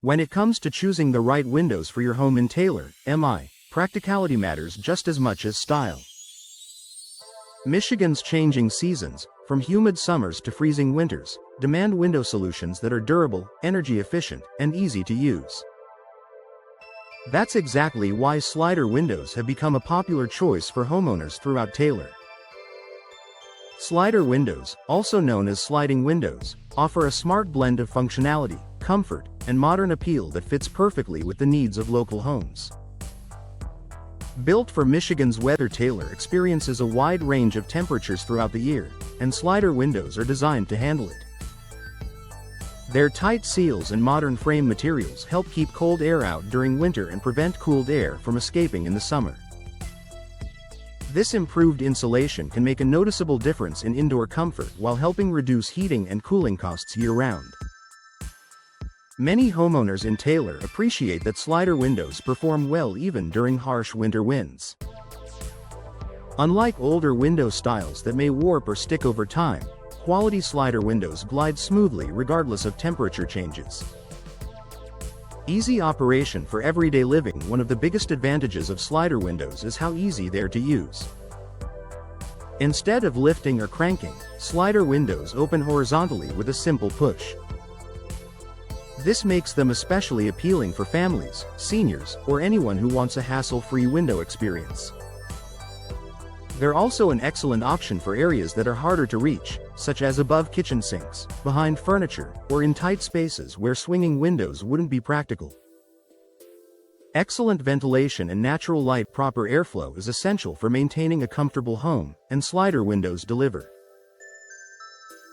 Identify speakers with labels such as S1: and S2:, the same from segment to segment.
S1: When it comes to choosing the right windows for your home in Taylor, MI, practicality matters just as much as style. Michigan's changing seasons, from humid summers to freezing winters, demand window solutions that are durable, energy efficient, and easy to use. That's exactly why slider windows have become a popular choice for homeowners throughout Taylor. Slider windows, also known as sliding windows, offer a smart blend of functionality, comfort, and modern appeal that fits perfectly with the needs of local homes. Built for Michigan's weather, Taylor experiences a wide range of temperatures throughout the year, and slider windows are designed to handle it. Their tight seals and modern frame materials help keep cold air out during winter and prevent cooled air from escaping in the summer. This improved insulation can make a noticeable difference in indoor comfort while helping reduce heating and cooling costs year-round. Many homeowners in Taylor appreciate that slider windows perform well even during harsh winter winds. Unlike older window styles that may warp or stick over time, quality slider windows glide smoothly regardless of temperature changes. Easy operation for everyday living. One of the biggest advantages of slider windows is how easy they are to use. Instead of lifting or cranking, slider windows open horizontally with a simple push. This makes them especially appealing for families, seniors, or anyone who wants a hassle-free window experience. They're also an excellent option for areas that are harder to reach, such as above kitchen sinks, behind furniture, or in tight spaces where swinging windows wouldn't be practical. Excellent ventilation and natural light. Proper airflow is essential for maintaining a comfortable home, and slider windows deliver.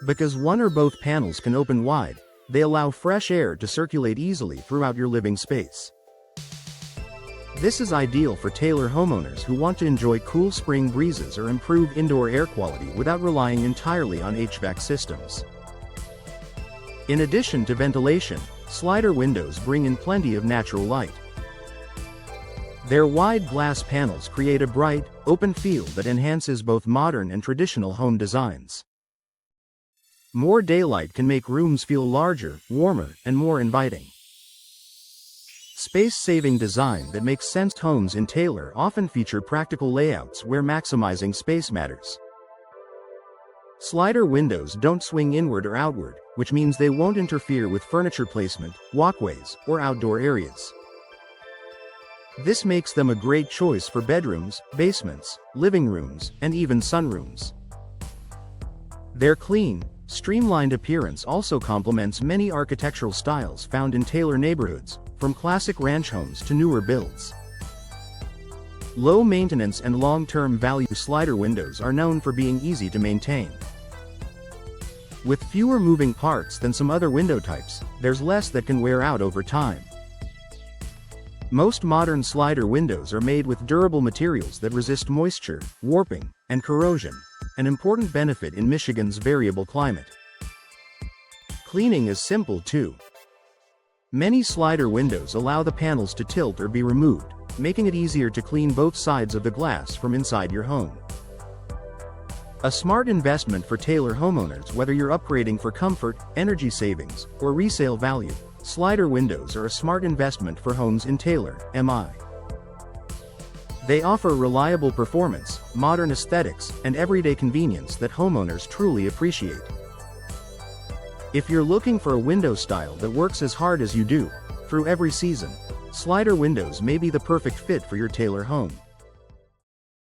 S1: Because one or both panels can open wide, they allow fresh air to circulate easily throughout your living space. This is ideal for Taylor homeowners who want to enjoy cool spring breezes or improve indoor air quality without relying entirely on HVAC systems. In addition to ventilation, slider windows bring in plenty of natural light. Their wide glass panels create a bright, open feel that enhances both modern and traditional home designs. More daylight can make rooms feel larger, warmer, and more inviting. Space-saving design that makes sense. Homes in Taylor often feature practical layouts where maximizing space matters. Slider windows don't swing inward or outward, which means they won't interfere with furniture placement, walkways, or outdoor areas. This makes them a great choice for bedrooms, basements, living rooms, and even sunrooms. Their clean, streamlined appearance also complements many architectural styles found in Taylor neighborhoods, from classic ranch homes to newer builds. Low maintenance and long-term value. Slider windows are known for being easy to maintain. With fewer moving parts than some other window types, there's less that can wear out over time. Most modern slider windows are made with durable materials that resist moisture, warping, and corrosion, an important benefit in Michigan's variable climate. Cleaning is simple too. Many slider windows allow the panels to tilt or be removed, making it easier to clean both sides of the glass from inside your home. A smart investment for Taylor homeowners. Whether you're upgrading for comfort, energy savings, or resale value, slider windows are a smart investment for homes in Taylor, MI. They offer reliable performance, modern aesthetics, and everyday convenience that homeowners truly appreciate. If you're looking for a window style that works as hard as you do, through every season, slider windows may be the perfect fit for your Taylor home.